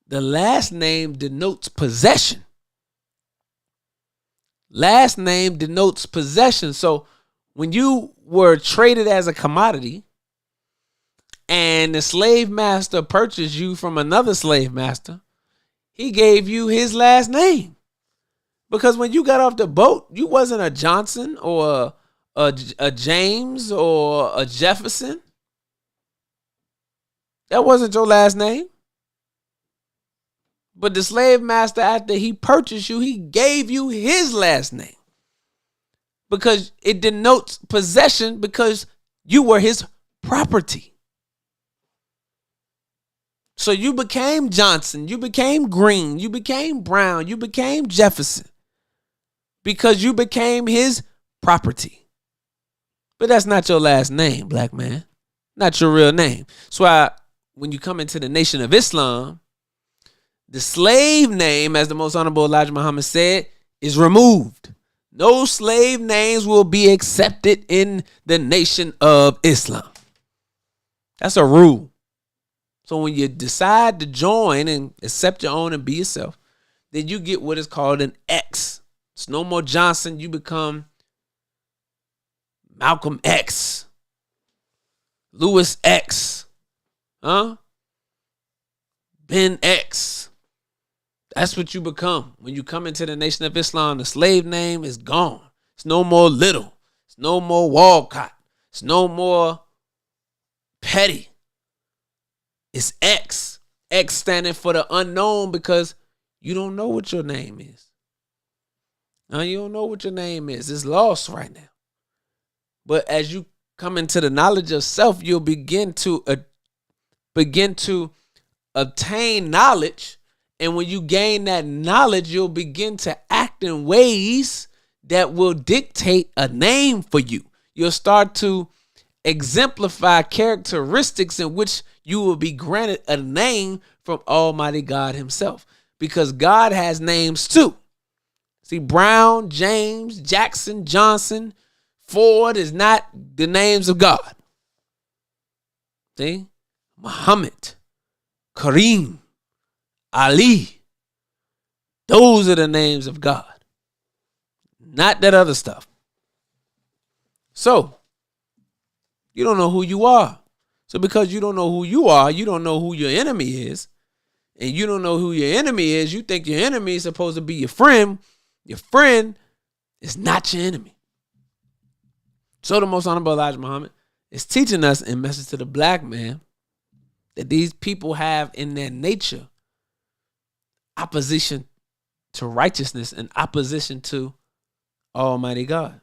C: the last name denotes possession. Last name denotes possession. So when you were traded as a commodity and the slave master purchased you from another slave master, he gave you his last name. Because when you got off the boat, you wasn't a Johnson or a James or a Jefferson. That wasn't your last name. But the slave master, after he purchased you, he gave you his last name. Because it denotes possession, because you were his property. So you became Johnson, you became Green, you became Brown, you became Jefferson. Because you became his property. But that's not your last name, black man. Not your real name. That's why when you come into the Nation of Islam, the slave name, as the Most Honorable Elijah Muhammad said, is removed. No slave names will be accepted in the Nation of Islam. That's a rule. So when you decide to join and accept your own and be yourself, then you get what is called an X. It's no more Johnson. You become Malcolm X, Lewis X, Ben X. That's what you become. When you come into the Nation of Islam, the slave name is gone. It's no more Little. It's no more Walcott. It's no more Petty. It's X. X standing for the unknown, because you don't know what your name is. Now you don't know what your name is. It's lost right now. But as you come into the knowledge of self, you'll begin to obtain knowledge. And when you gain that knowledge, you'll begin to act in ways that will dictate a name for you. You'll start to exemplify characteristics in which you will be granted a name from Almighty God himself. Because God has names too. See, Brown, James, Jackson, Johnson, Ford is not the names of God. See? Muhammad, Kareem, Ali. Those are the names of God. Not that other stuff. So, you don't know who you are. So because you don't know who you are, you don't know who your enemy is. And you don't know who your enemy is, you think your enemy is supposed to be your friend. Your friend is not your enemy. So the Most Honorable Elijah Muhammad is teaching us in Message to the Black Man that these people have in their nature opposition to righteousness and opposition to Almighty God.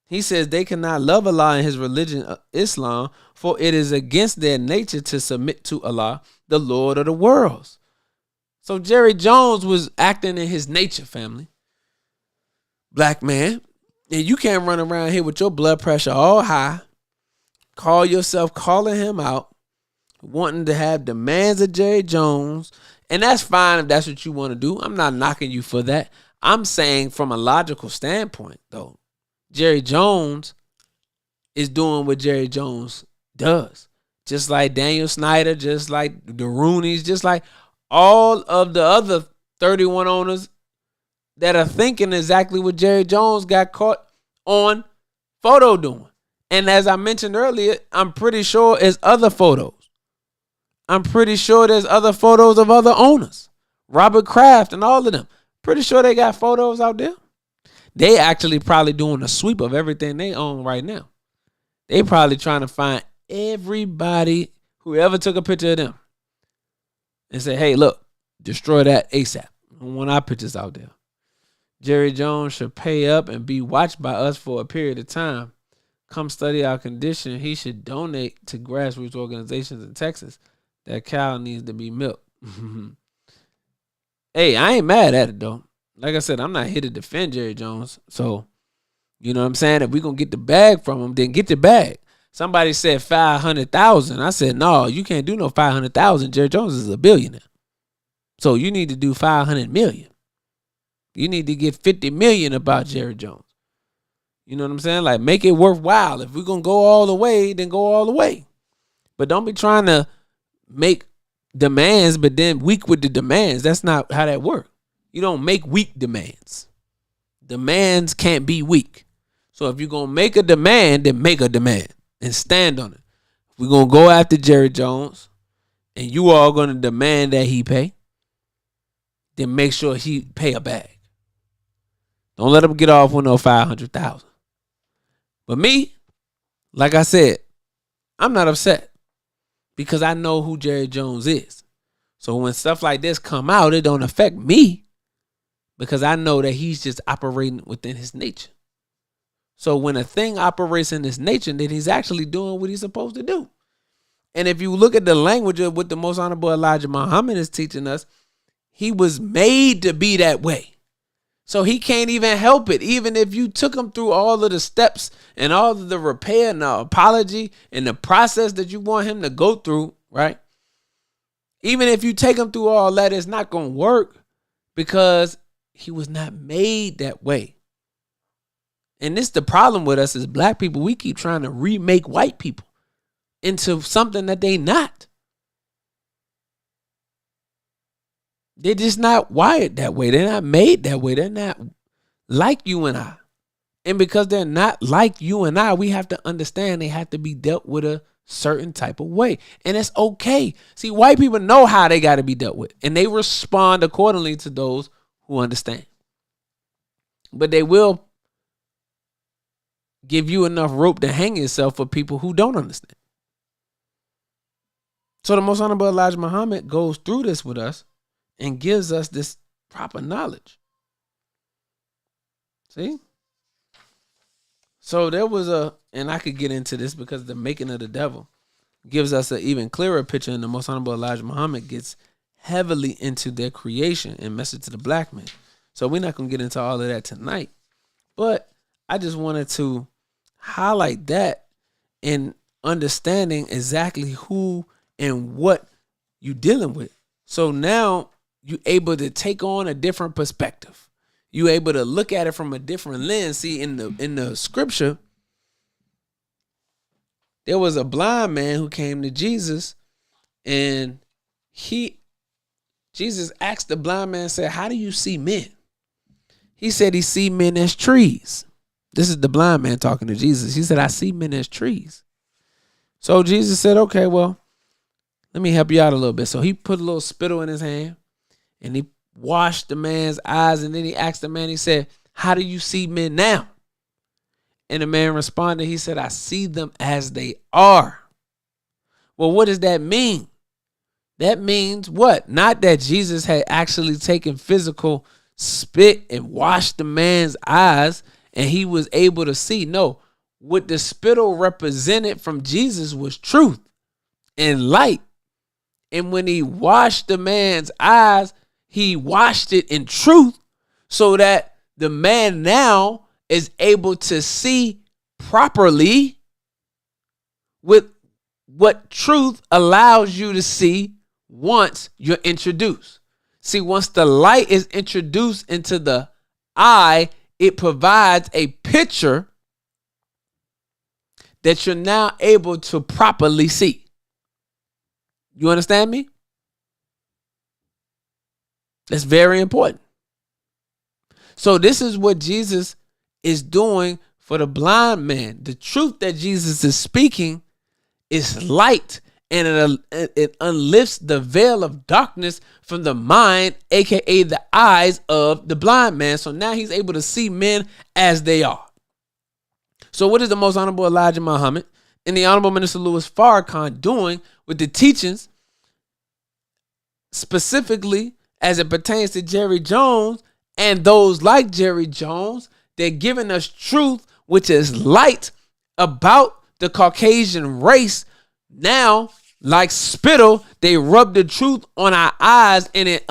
C: He says they cannot love Allah and his religion, Islam, for it is against their nature to submit to Allah, the Lord of the worlds. So Jerry Jones was acting in his nature, family. Black man. And you can't run around here with your blood pressure all high, call yourself calling him out, wanting to have demands of Jerry Jones. And that's fine if that's what you want to do. I'm not knocking you for that. I'm saying from a logical standpoint, though, Jerry Jones is doing what Jerry Jones does. Just like Daniel Snyder, just like the Rooneys, just like all of the other 31 owners that are thinking exactly what Jerry Jones got caught on photo doing. And as I mentioned earlier, I'm pretty sure it's other photos. I'm pretty sure there's other photos of other owners. Robert Kraft and all of them. Pretty sure they got photos out there. They actually probably doing a sweep of everything they own right now. They probably trying to find everybody who ever took a picture of them and say, hey, look, destroy that ASAP. I don't want our pictures out there. Jerry Jones should pay up and be watched by us for a period of time. Come study our condition. He should donate to grassroots organizations in Texas. That cow needs to be milked. Hey, I ain't mad at it, though. Like I said, I'm not here to defend Jerry Jones. So, you know what I'm saying? If we going to get the bag from him, then get the bag. Somebody said 500,000. I said, no, you can't do no 500,000. Jerry Jones is a billionaire. So you need to do 500 million. You need to get 50 million about Jerry Jones. You know what I'm saying? Like, make it worthwhile. If we're going to go all the way, then go all the way. But don't be trying to make demands, but then weak with the demands. That's not how that works. You don't make weak demands. Demands can't be weak. So if you're going to make a demand, then make a demand and stand on it. If we're going to go after Jerry Jones and you all going to demand that he pay, then make sure he pay a bag. Don't let him get off with no 500,000. But me, like I said, I'm not upset because I know who Jerry Jones is. So when stuff like this come out, it don't affect me because I know that he's just operating within his nature. So when a thing operates in his nature, then he's actually doing what he's supposed to do. And if you look at the language of what the Most Honorable Elijah Muhammad is teaching us, he was made to be that way. So he can't even help it. Even if you took him through all of the steps and all of the repair and the apology and the process that you want him to go through, right? Even if you take him through all that, it's not going to work because he was not made that way. And this is the problem with us as black people. We keep trying to remake white people into something that they not. They're just not wired that way. They're not made that way. They're not like you and I. And because they're not like you and I, we have to understand they have to be dealt with a certain type of way. And it's okay. See, white people know how they got to be dealt with. And they respond accordingly to those who understand. But they will give you enough rope to hang yourself for people who don't understand. So the Most Honorable Elijah Muhammad goes through this with us and gives us this proper knowledge. See? So there was and I could get into this because the making of the devil gives us an even clearer picture, and the Most Honorable Elijah Muhammad gets heavily into their creation and message to the black man. So we're not going to get into all of that tonight. But I just wanted to highlight that in understanding exactly who and what you're dealing with. So now you're able to take on a different perspective. You're able to look at it from a different lens. See, in the scripture, there was a blind man who came to Jesus, and Jesus asked the blind man, said, how do you see men? He said he see men as trees. This is the blind man talking to Jesus. He said, I see men as trees. So Jesus said, okay, well, let me help you out a little bit. So he put a little spittle in his hand and he washed the man's eyes. And then he asked the man, he said, how do you see men now? And the man responded, he said, I see them as they are. Well, what does that mean? That means what? Not that Jesus had actually taken physical spit and washed the man's eyes and he was able to see. No, what the spittle represented from Jesus was truth and light. And when he washed the man's eyes, he washed it in truth so that the man now is able to see properly with what truth allows you to see once you're introduced. See, once the light is introduced into the eye, it provides a picture that you're now able to properly see. You understand me? That's very important. So this is what Jesus is doing for the blind man. The truth that Jesus is speaking is light, and it unlifts the veil of darkness from the mind, aka the eyes of the blind man. So now he's able to see men as they are. So what is the Most Honorable Elijah Muhammad and the Honorable Minister Louis Farrakhan doing with the teachings, specifically as it pertains to Jerry Jones and those like Jerry Jones? They're giving us truth, which is light about the Caucasian race. Now, like spittle, they rub the truth on our eyes, and it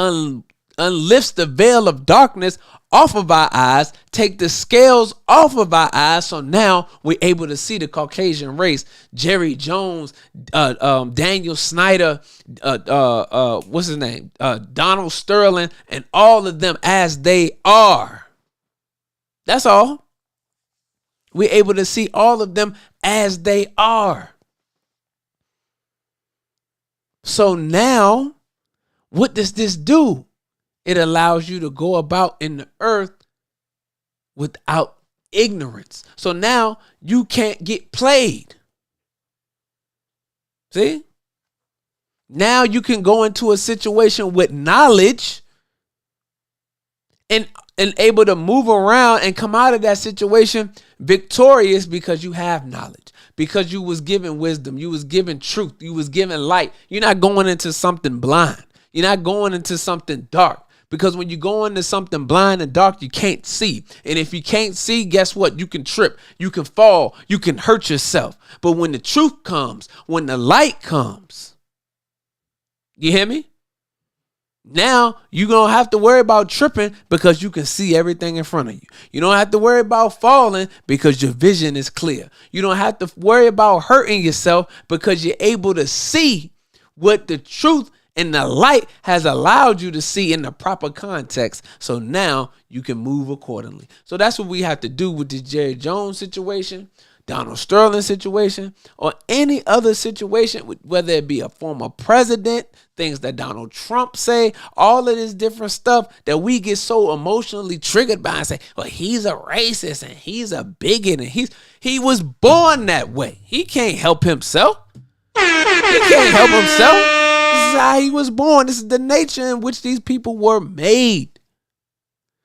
C: unlifts the veil of darkness off of our eyes, take the scales off of our eyes, so now we're able to see the Caucasian race. Jerry Jones, Daniel Snyder, what's his name? Donald Sterling, and all of them as they are. That's all. We're able to see all of them as they are. So now, what does this do? It allows you to go about in the earth without ignorance. So now you can't get played. See? Now you can go into a situation with knowledge and able to move around and come out of that situation victorious, because you have knowledge, because you was given wisdom, you was given truth, you was given light. You're not going into something blind. You're not going into something dark. Because when you go into something blind and dark, you can't see. And if you can't see, guess what? You can trip, you can fall, you can hurt yourself. But when the truth comes, when the light comes, you hear me? Now you don't have to worry about tripping, because you can see everything in front of you. You don't have to worry about falling, because your vision is clear. You don't have to worry about hurting yourself, because you're able to see what the truth and the light has allowed you to see in the proper context. So now you can move accordingly. So that's what we have to do with the Jerry Jones situation, Donald Sterling situation, or any other situation, whether it be a former president, things that Donald Trump say, all of this different stuff that we get so emotionally triggered by and say, well, he's a racist and he's a bigot and he was born that way. He can't help himself. He can't help himself. This is how he was born. This is the nature in which these people were made.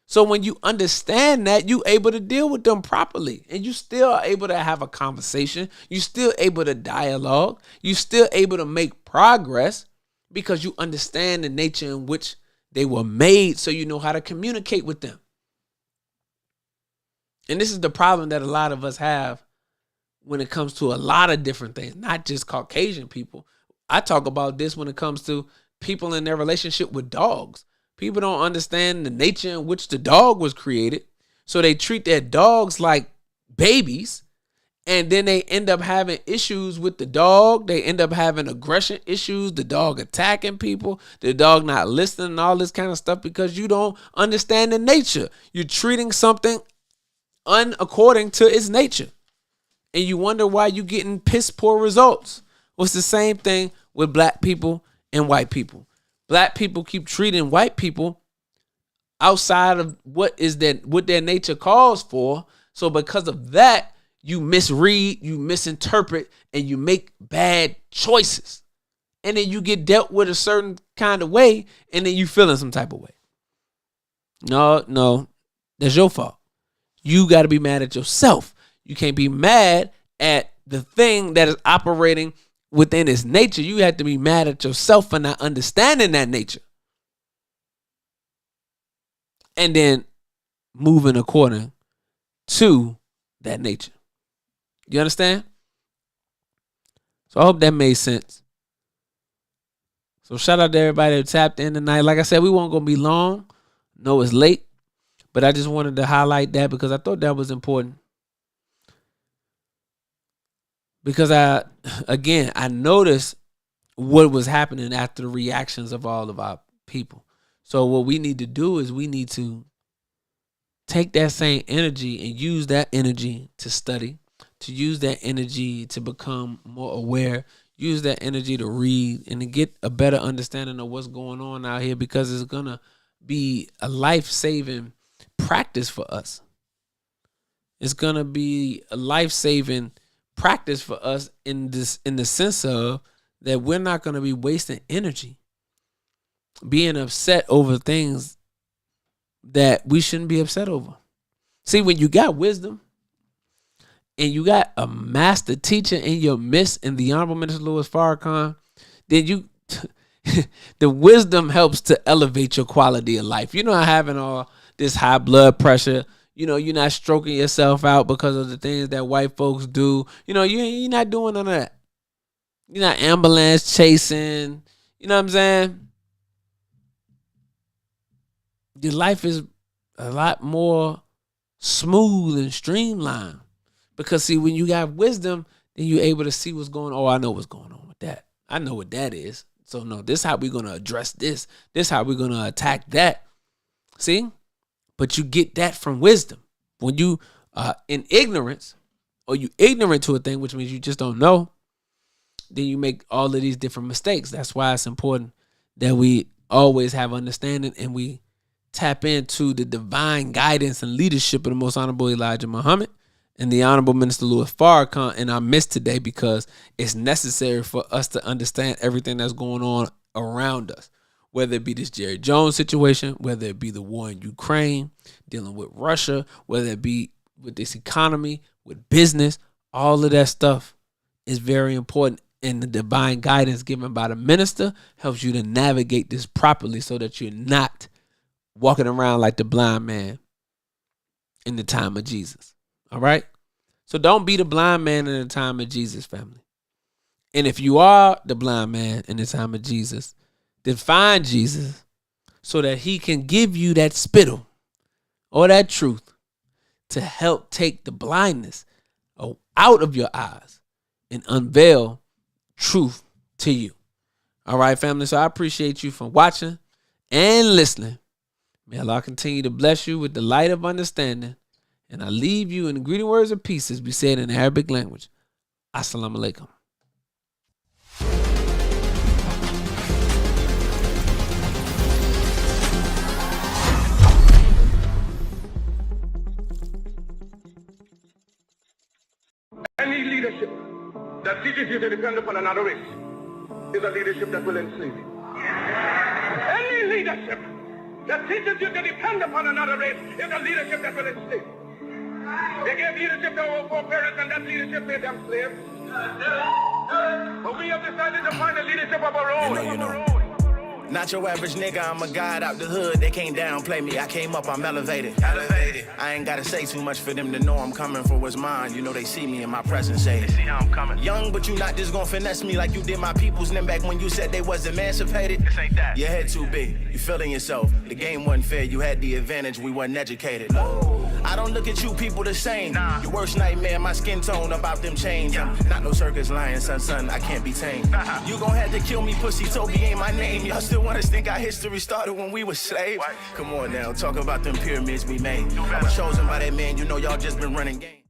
C: So when you understand that, you're able to deal with them properly, and you still are able to have a conversation. You're still able to dialogue. You're still able to make progress, because you understand the nature in which they were made, so you know how to communicate with them. And this is the problem that a lot of us have when it comes to a lot of different things, not just Caucasian people. I talk about this when it comes to people in their relationship with dogs. People don't understand the nature in which the dog was created. So they treat their dogs like babies. And then they end up having issues with the dog. They end up having aggression issues, the dog attacking people, the dog not listening, and all this kind of stuff, because you don't understand the nature. You're treating something according to its nature. And you wonder why you're getting piss poor results. Well, it's the same thing with black people and white people. Black people keep treating white people outside of what their nature calls for. So because of that, you misread, you misinterpret, and you make bad choices. And then you get dealt with a certain kind of way, and then you feeling some type of way. No, that's your fault. You got to be mad at yourself. You can't be mad at the thing that is operating within its nature. You have to be mad at yourself for not understanding that nature, and then moving according to that nature. You understand? So I hope that made sense. So shout out to everybody that tapped in tonight. Like I said, we won't gonna be long. No, it's late, but I just wanted to highlight that because I thought that was important. Because I noticed what was happening after the reactions of all of our people. So what we need to do is we need to take that same energy and use that energy to study, to use that energy to become more aware, use that energy to read and to get a better understanding of what's going on out here, because it's going to be a life-saving practice for us. It's going to be a life-saving practice for us in the sense of that we're not going to be wasting energy being upset over things that we shouldn't be upset over. See, when you got wisdom and you got a master teacher in your midst in the Honorable Minister Louis Farrakhan, then the wisdom helps to elevate your quality of life. You're not having all this high blood pressure. You know, you're not stroking yourself out because of the things that white folks do. You know, you're not doing none of that. You're not ambulance chasing. You know what I'm saying? Your life is a lot more smooth and streamlined. Because, see, when you got wisdom, then you're able to see what's going on. Oh, I know what's going on with that. I know what that is. So, no, this is how we're going to address this. This is how we're going to attack that. See? But you get that from wisdom. When you in ignorance, or you ignorant to a thing, which means you just don't know, then you make all of these different mistakes. That's why it's important that we always have understanding and we tap into the divine guidance and leadership of the Most Honorable Elijah Muhammad and the Honorable Minister Louis Farrakhan in our midst today, because it's necessary for us to understand everything that's going on around us, whether it be this Jerry Jones situation, whether it be the war in Ukraine, dealing with Russia, whether it be with this economy, with business. All of that stuff is very important, and the divine guidance given by the minister helps you to navigate this properly so that you're not walking around like the blind man in the time of Jesus. All right? So don't be the blind man in the time of Jesus, family. And if you are the blind man in the time of Jesus, then find Jesus so that he can give you that spittle or that truth to help take the blindness out of your eyes and unveil truth to you. All right, family. So I appreciate you for watching and listening. May Allah continue to bless you with the light of understanding. And I leave you in the greeting words of peace, as we said in the Arabic language. Assalamu alaikum.
A: Any leadership that teaches you to depend upon another race is a leadership that will enslave you. Any leadership that teaches you to depend upon another race is a leadership that will enslave you. They gave leadership to our foreparents, and that leadership made them slaves. But we have decided to find a leadership of our own.
B: You know. Not your average nigga, I'm a guy out the hood. They can't downplay me. I came up, I'm elevated. I ain't gotta say too much for them to know I'm coming for what's mine. You know they see me in my presence, say. They see how I'm coming. Young, but you not just gonna finesse me like you did my peoples. And then back when you said they was emancipated. This ain't that. Your head too big. You feeling yourself. The game wasn't fair. You had the advantage. We wasn't educated. I don't look at you people the same. Nah. Your worst nightmare, my skin tone about them chains. Yeah. Not no circus lion, son, I can't be tamed. You gon' have to kill me, pussy, Toby ain't my name. Y'all still want us think our history started when we were slaves? What? Come on now, talk about them pyramids we made. I was chosen by that man, you know y'all just been running game.